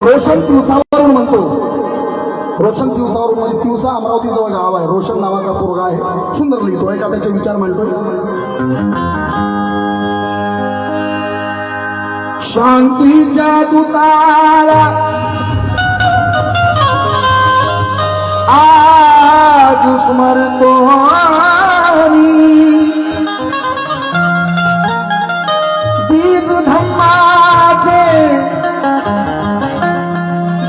रोशन दिवसावरून म्हणतो. रोशन दिवसावरून म्हणजे दिवसा अमरावती जवळ गाव आहे. रोशन नावाचा पोरगा आहे, सुंदर लिहितो. एका त्याचे विचार म्हणतोय. शांतीच्या दूताला आज स्मरतो बीज धम्माचे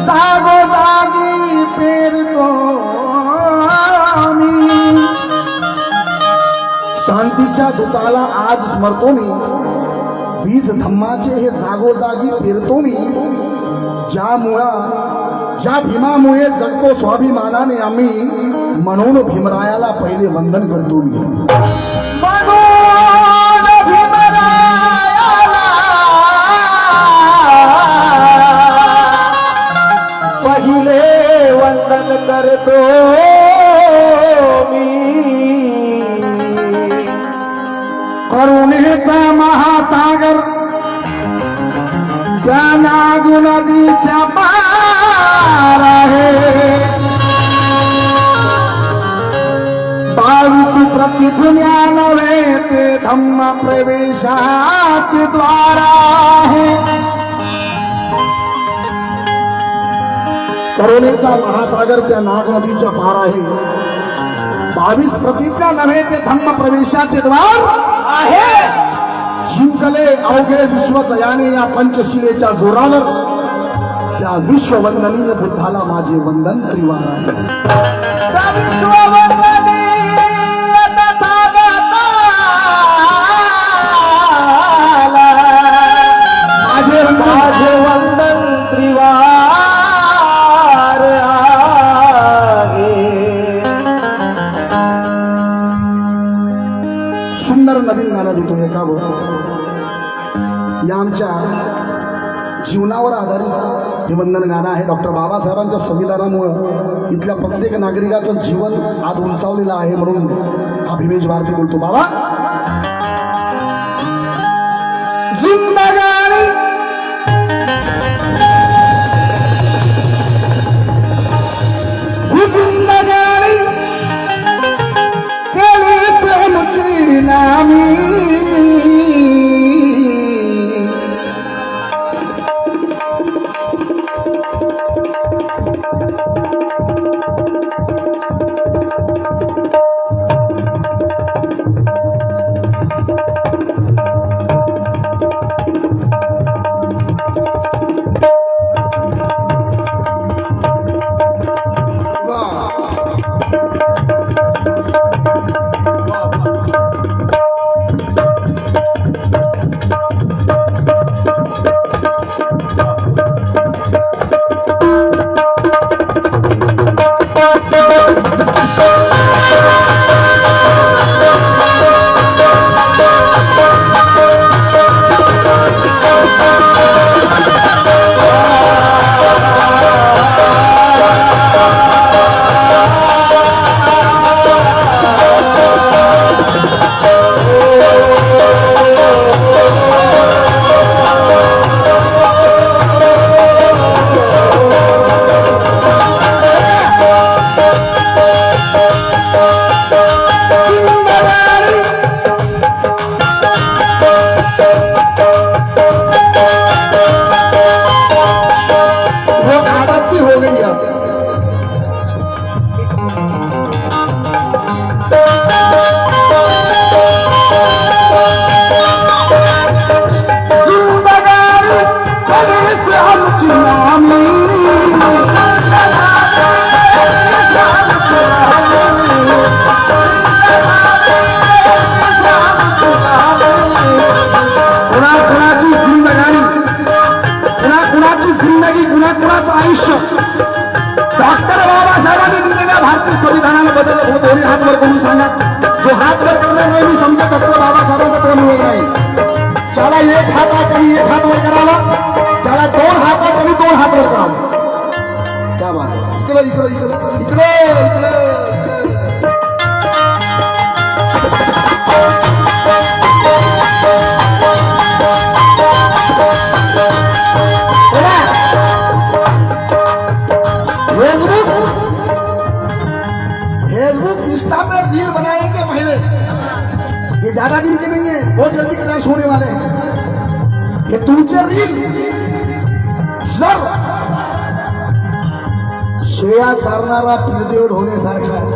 जागोजागी पेरतो मी. शांतीच्या दूताला आज स्मरतो मी, बीज धम्माचे हे जागोजागी पेरतो मी. ज्या भीमामुळे जगतो स्वाभिमानाने आम्ही, म्हणून भीमरायाला पहिले वंदन करतो मी. पहिले वंदन करतो मी. करुणेचा महासागर त्या नागू नदीच्या पार आहे. 22 प्रतिध्वन्या नव्हे ते धम्म प्रवेशाचे द्वार आहे. करुणेचा महासागर त्या नाग नदीच्या पार आहे. 22 प्रतिज्ञा नव्हे ते धम्म प्रवेशाचे द्वार आहे. जिंकले अवघे विश्वजयाने या पंचशिलेच्या जोरावर, त्या विश्ववंदनीय बुद्धाला माझे वंदन त्रिवार आहे. माझे वंदन त्रिवार आहे. सुंदर नवीन गाणं लिहितो एका या आमच्या जीवनावर आधारित हे वंदन गाणं आहे. डॉक्टर बाबासाहेबांच्या संविधानामुळं इथल्या प्रत्येक नागरिकाचं जीवन आज उंचावलेलं आहे, म्हणून हा भीमेश भारती बोलतो. बाबा जिंदगानी जिंदगानी केली प्रेमची नामी. आयुष्य डॉक्टर बाबासाहेबांनी दिलेल्या भारतीय संविधानाला बदल होत. दोन्ही हात वर करून सांगा. जो हात वर करणार नाही मी समजा डॉक्टर बाबासाहेबांचा कोण होत नाही. ज्याला एक हात आहे त्यांनी एक हात वर करावा, ज्याला 2 हात आहे त्यांनी 2 हात वर करावा. क्या बात आहे. इकडे इकडे इकडे इकडे इकडे ज्यादा दिन के नहीं है, बहुत जल्दी क्रैश होने वाले हैं। ये तुमचे रील जर शेया चालणारा फिरदेव होण्यासारखा आहे,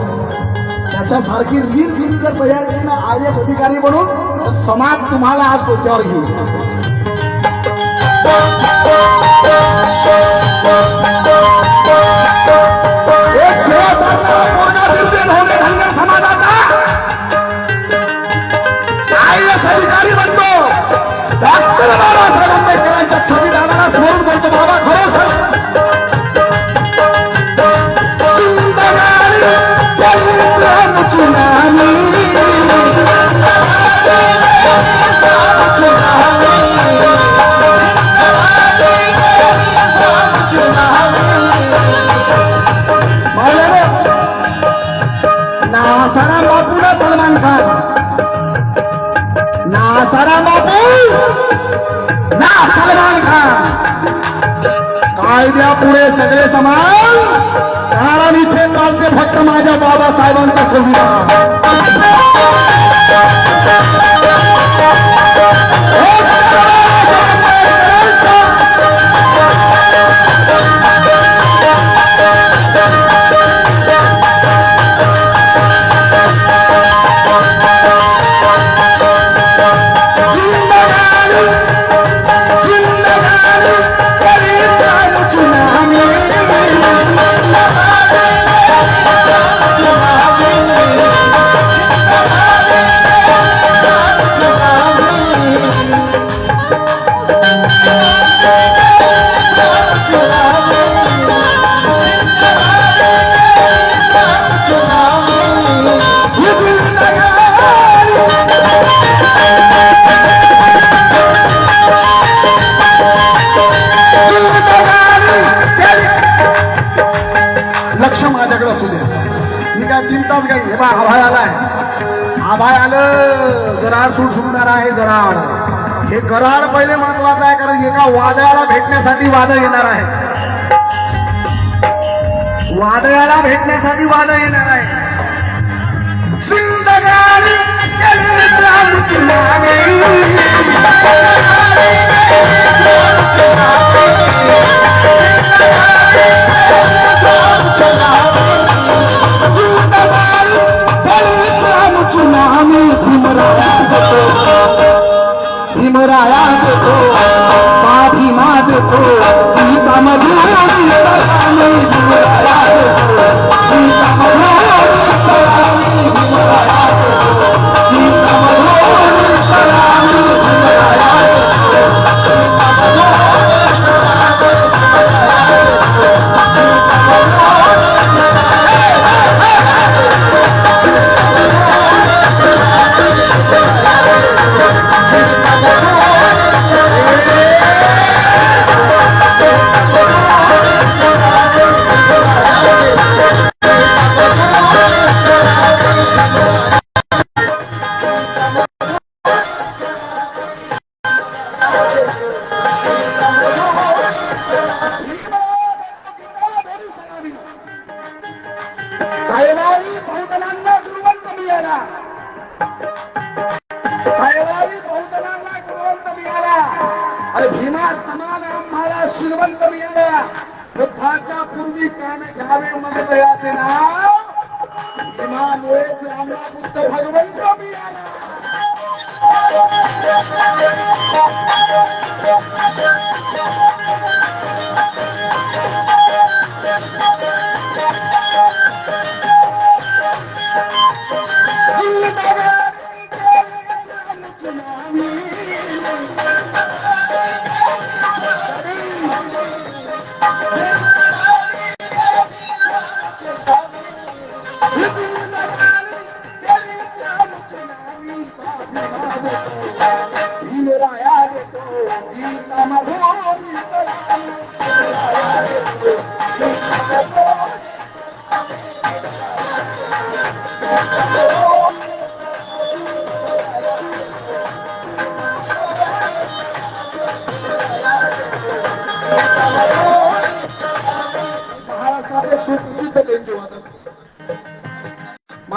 त्याच्यासारखी रील तुम्ही जर तयार केली ना IAS अधिकारी म्हणून, तर समाज तुम्हाला आज डोक्यावर घेईल. एक सेवा चालणारा पोरगा फिरदेव होणे धनगर समाजाचा IAS अधिकारी बनतो. डॉक्टर बाबासाहेब आंबेडकरांच्या संविधानाला स्मरून करतो. बाबा खरोखर नासाराम बापू ना सलमान खान, नासाराम बापू ना सलमान खान, कायद्यापुढे सगळे समान, कारण इथे चालते फक्त माझ्या बाबासाहेबांचा संविधान. लक्ष माझ्याकडे असू द्या. मी काय 3 तास काही हे बा आभाळ आलाय, आभाळ आलं, गराड सुटणार आहे. गराड हे गराड पहिले महत्वाचं आहे, कारण एका वादळाला भेटण्यासाठी वादळ येणार आहे. वादळाला भेटण्यासाठी वादळ येणार आहे. जिंदगानी भीमराया देतो भीमा देतो गीता मधुरी सलामी भीमराया देतो गीता मधुरी सलामी भीमराया देतो गीता मधुरी सलामी भीमराया कैवारी बहुदलांना गुणवंत मिळाला, कैवारी बहुदलांना गुणवंत मिळाला आणि भीमा समान आम्हाला श्रीमंत मिळाला. बुद्धाच्या पूर्वी कान घ्यावे मग दयाचे नाव, भीमामुळेच आम्हाला बुद्ध भगवंत मिळाला.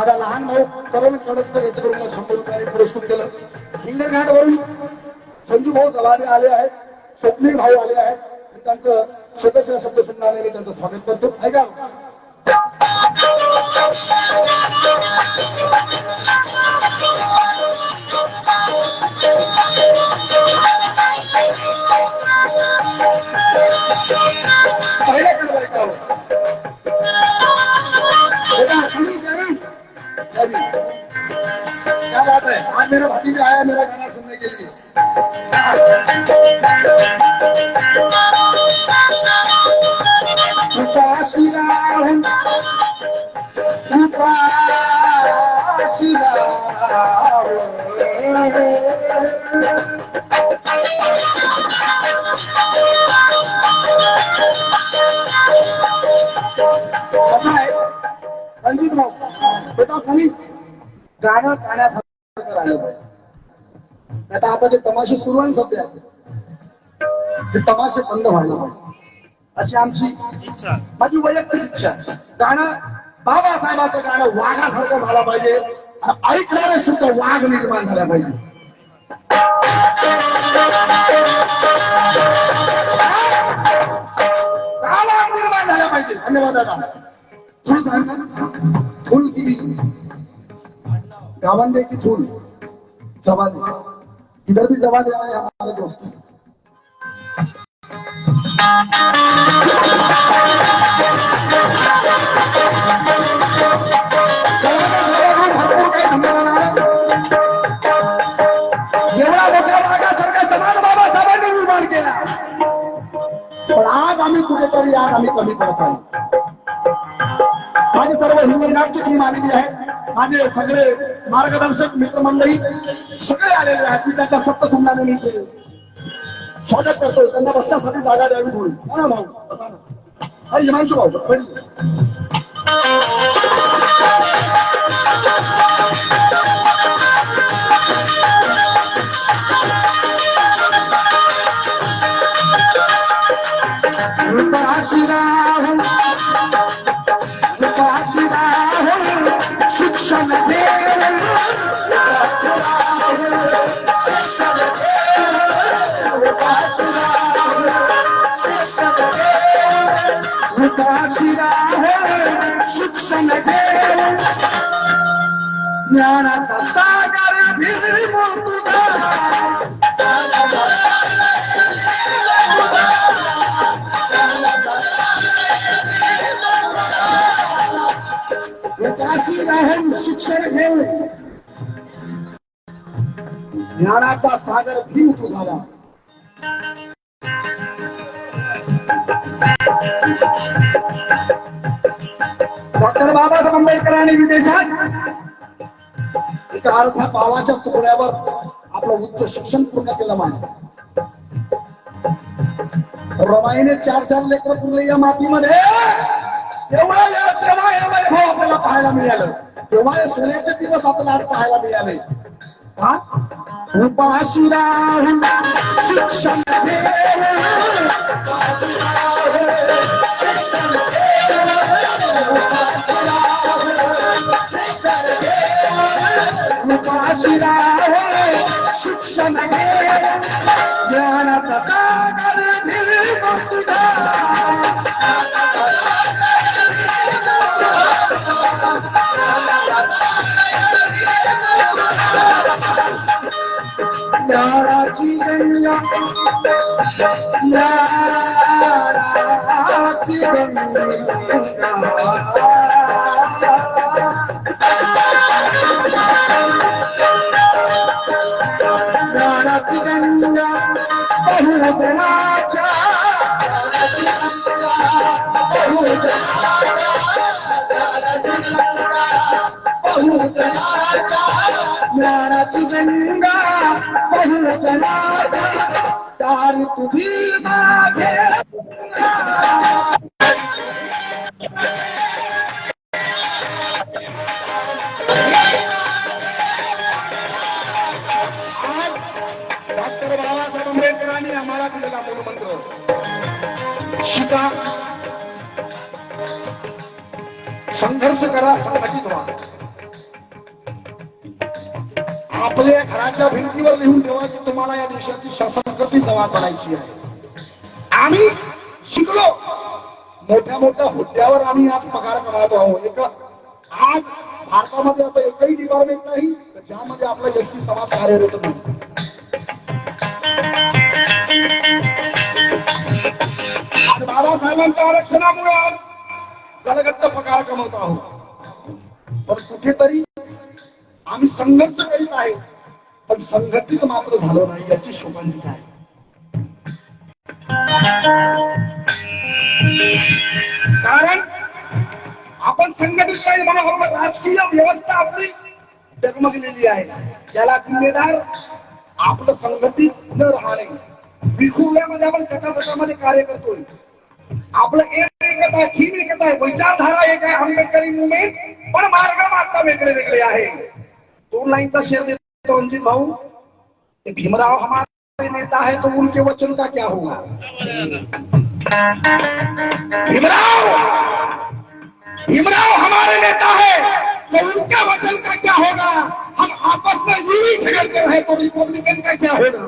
माझा लहान भाऊ करण कडसकर याच्याकडून 100 रुपये पुरस्कृत केलं. हिंगणघाटवरून संजू भाऊ जवादे आले आहेत, स्वप्नील भाऊ आले आहेत. मी त्यांचं छोटस शब्द सुनणारे मी त्यांचं स्वागत करतो. ऐका पहले कर बैठा हो बेटा, सुनी जरूर अभी क्या बात है। आज मेरा भतीजा आया मेरा गाना सुनने के लिए। उपासिराहूं रणजित भाऊ बेटा सनी गाणं गाण्यासारखं राहिलं पाहिजे. आता जे तमाशे सुरू आहे सध्या ते तमाशे बंद व्हायला पाहिजे अशी आमची इच्छा, माझी वैयक्तिक इच्छा. गाणं बाबासाहेबांचं गाणं वाघासारखं झालं पाहिजे आणि ऐकणारे सुद्धा वाघ निर्माण झाला पाहिजे. वाघ निर्माण झाला पाहिजे. धन्यवाद दादा. फुल सांग ना, फुल की गावंडे की फूल जवादे, इधर भी जवादे आए हमारे दोस्त. भरपूर काही धन्यवाद. एवढा मोठ्या भागासारखा समाज बाबासाहेबांनी निर्माण केला, पण आज आम्ही कुठेतरी आज आम्ही कमी पडत आहोत. माझे सर्व हिंगणघाटची टीम आलेली आहे, माझे सगळे मार्गदर्शक मित्रमंडळी सगळे आलेले आहेत. मी त्यांच्या सप्त संघाने मी स्वागत करतो. त्यांना बसण्यासाठी जागा द्यावी थोडी. हा भाऊ अरे हिमांशू भाऊ शिक्षण शिक्षण ज्ञानाचा सागर राहून शिक्षण घेऊन ज्ञानाचा सागर भीम तू झाला. डॉक्टर बाबासाहेब आंबेडकरांनी विदेशात एका अर्ध्या पावाच्या तुकड्यावर आपलं उच्च शिक्षण पूर्ण केलं. माने रमाईने 4 लेकर पुरले या मातीमध्ये. तेव्हा वैभव आपल्याला पाहायला मिळालं, तेव्हा सोन्याचे दिवस आपल्याला आज पाहायला मिळाले. उपाशी राहून शिक्षण उपाशी राहून शिक्षण ज्ञानाचा सागर ज्ञानाची गंगा ज्ञानाची गंगा ज्ञानाची गंगा बहुजनाच्या ज्ञानाची गंगा बहुजनाच्या दारी तुझी मागे. डॉक्टर बाबासाहेब आंबेडकरांनी आम्हाला दिलेला मूलमंत्र शिका, संघर्ष करा, संघटित व्हा. आपल्या घराच्या भिंतीवर लिहून ठेवा की तुम्हाला या देशाची शासनकर्ती जमा करायची आहे. आम्ही शिकलो, मोठ्या मोठ्या हुद्द्यावर आम्ही आज पगार कमावतो आहोत. आज भारतामध्ये असं एकही डिपार्टमेंट नाही ज्यामध्ये आपला एसटी समाज कार्यरत नाही. आज बाबासाहेबांच्या आरक्षणामुळे आज गलगट्ट पगार कमवत आहोत. पण कुठेतरी आम्ही संघर्ष करीत आहे, पण संघटित मात्र झालो नाही याची शोकांतिका आहे. कारण आपण संघटित नाही म्हणून राजकीय व्यवस्था आपली डगमगलेली आहे. त्याला जिम्मेदार आपलं संघटित न राहणे. विखुरल्यामध्ये आपण गटागटामध्ये कार्य करतोय. आपलं एकच आहे, थीम एकच आहे, विचारधारा एक आहे, आंबेडकरी मुवमेंट, पण मार्ग मात्र वेगळे वेगळे आहे. 2 लाईनचा शेर देतो रणजित भाऊ. भीमराव हमारे नेता है तो उनके वचन का क्या होगा. भीमराव हमारे नेता है तो उनका वचन का क्या होगा. हम आपस में यूं ही झगड़ते रहे तो रिपब्लिकन का क्या होगा.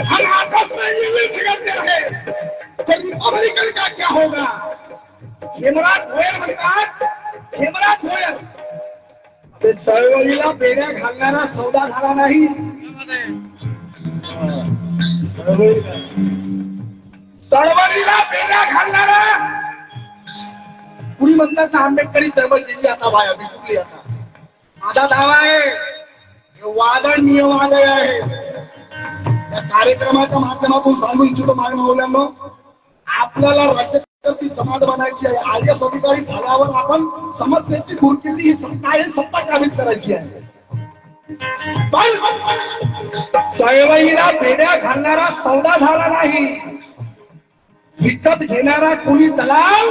हम आपस में यूं ही झगड़ते रहे तो रिपब्लिकन का क्या होगा. हेमराज भोयर म्हणतात, हेमराज भोयर ते चळवळीला बेड्या घालणारा सौदा झाला नाही. चळवळीला बेड्या घालणारा कुणी म्हणतात ना आंबेडकरी चळवळ गेली आता बाया विटुकली. आता माझा दावा आहे हे वादळ नियमादय आहे. या कार्यक्रमाच्या माध्यमातून सांगू इच्छितो माझ्या मौल्यांनो, आपल्याला राज्यकर्ती समाज बनायची आहे. आर्य अधिकारी झाल्यावर आपण समस्येची गुरकिल्ली ही सत्ता आहे, सत्ता काबीज करायची आहे. पण चळवळीला बेड्या घालणारा सौदा झाला नाही. विकत घेणारा कुणी दलाल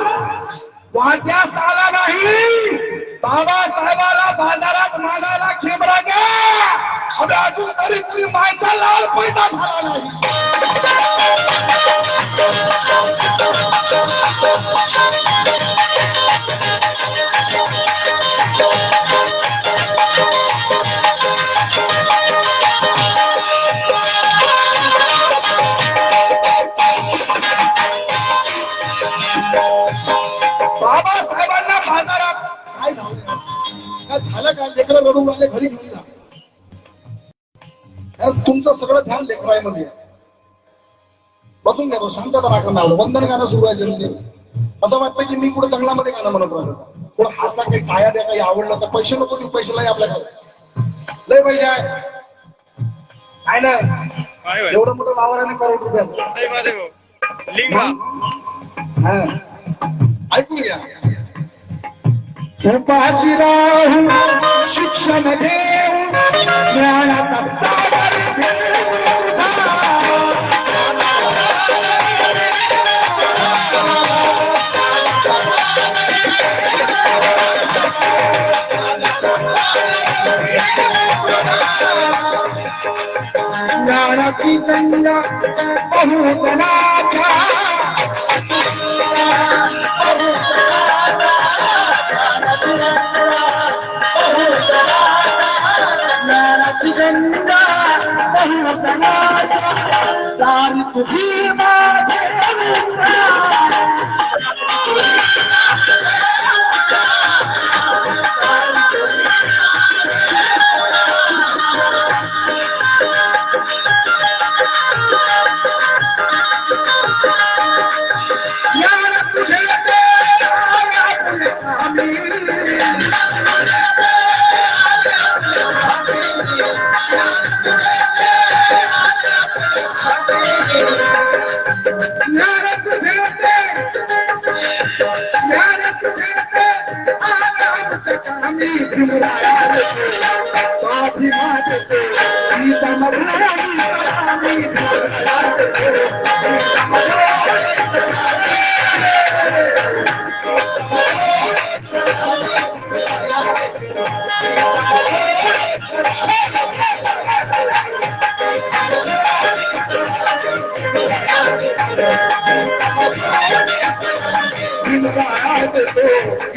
वाट्यास आला नाही. बाबासाहेबाला बाजारात मागायला खेबरा घ्या, अरे अजून तरी कुणी मायचा लाल पैदा झाला नाही. बाबासाहेबांना बाजारात काय झालं काय लेकरं रडून आले घरी घेऊन जा. तुमचं सगळं ध्यान लेकरामध्ये बसून घ्या. शांतता राखा. नाव वंदन गाणं सुरू आहे. जरूर असं वाटतं की मी कुठे जंगलामध्ये गाणं म्हणत राहिलो. कुठं हसा काही काया द्या काही आवडलं तर पैसे नको देऊ. पैसे लय आपल्याकडे लय पैसे आहे काय ना. एवढं मोठं वावराने करोड रुपयाचं. ऐकून घ्या. उपाशी राहू शिक्षण देऊ ज्ञानाचा सागर ज्ञानाची गंगा बहुजनाच्या ज्ञानाची गंगा बहुजनाच्या सारी तुझी माझे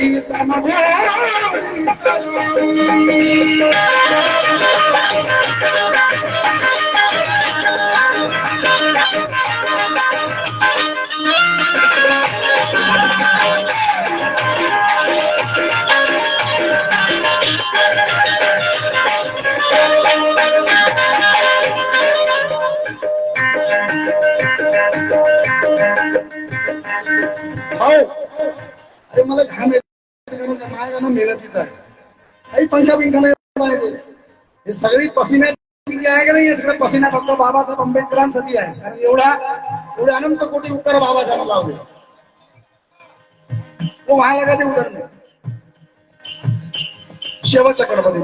ही हो अरे मला घाम येते माझ्या गाणं मेहनतीच आहे काही पंखा बिंखा नाही पाहिजे हे सगळी पसिन्याची जी आहे का नाही हे सगळं पसिना फक्त बाबासाहेब आंबेडकरांसाठी आहे कारण एवढे अनंत कोटी उत्तर बाबासाहेब लावले तो व्हायला का ते उतर नाही शेवटच्या कडमध्ये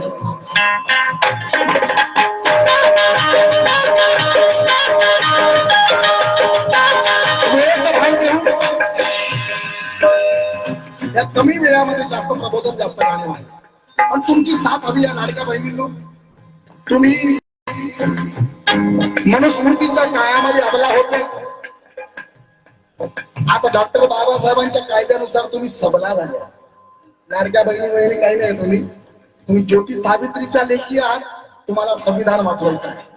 या कमी वेळामध्ये जास्त प्रबोधन जास्त गाणे नाही पण तुमची साथ हवी या लाडक्या बहिणींनो तुम्ही मनुस्मृतीच्या काळामध्ये अबला होते आता डॉक्टर बाबासाहेबांच्या कायद्यानुसार तुम्ही सबला झाल्या लाडक्या बहिणी काही नाही तुम्ही ज्योती सावित्रीच्या लेखी आहात तुम्हाला संविधान वाचवायचं आहे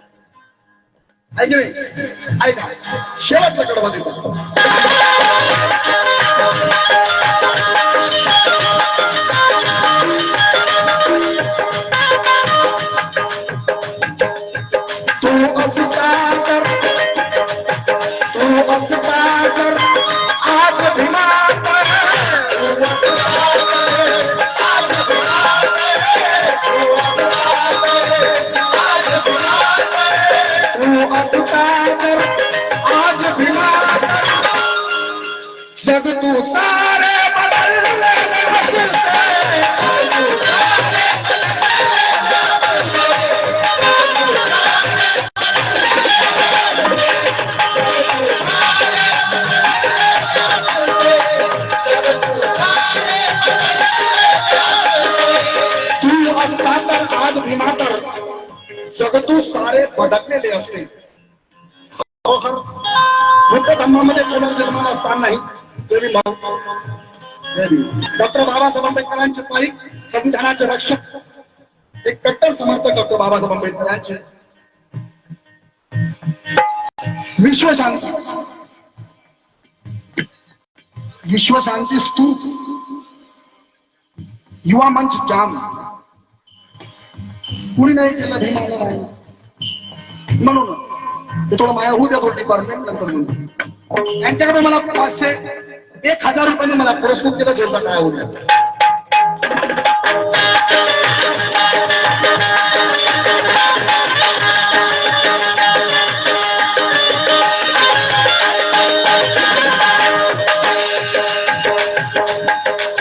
ऐक नाही ऐका शेवटच्या कडवा देतो जग तू सारे तू असता तर आज भीमा तर जग तू सारे बदललेले असते बुद्ध धर्मामध्ये पुनर्जन्माला स्थान नाही डॉक्टर बाबासाहेब आंबेडकरांचे पाईक संविधानाचे रक्षक एक कट्टर समर्थक डॉक्टर बाबासाहेब आंबेडकरांचे विश्वशांती स्तूप युवा मंच जाम कुणी नाही केलं भीमाला नाही म्हणून ते थोडं माया होऊ द्या थोडं डिपार्टमेंट नंतर म्हणून यांच्याकडे मला 500-1000 रुपयांनी मला पुरस्कृत केला जोडता काय होऊ द्या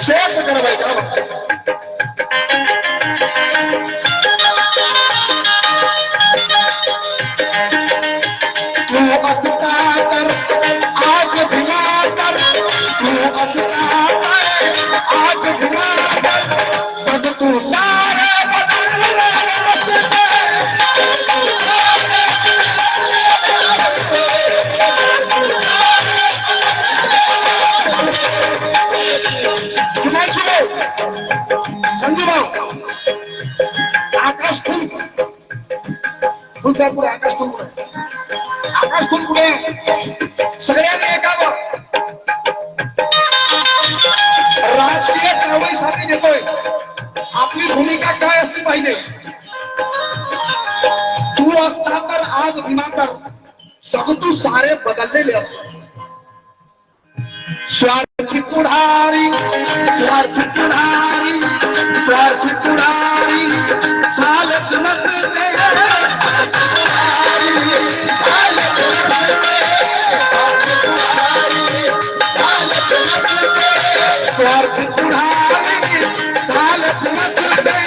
शेअर करायचं संजू भाऊ आकाश पुढे आकाश पुढे सगळ्यांनी ऐकावं राजकीय चळवळीसाठी देतोय आपली भूमिका काय असली पाहिजे तू असता तर आज विनातर सगतू सारे बदललेले असतो स्वार्थी पुढारी चालत नसते स्वार्थी पुढारी चालत नसते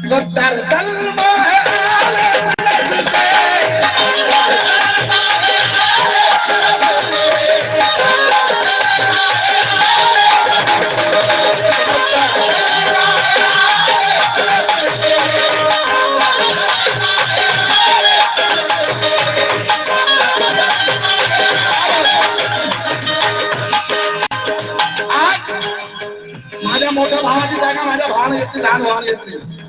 गद्दार जन्म माझ्या मोठ्या भावाची जागा माझ्या भावाला येते लहान भावाला येते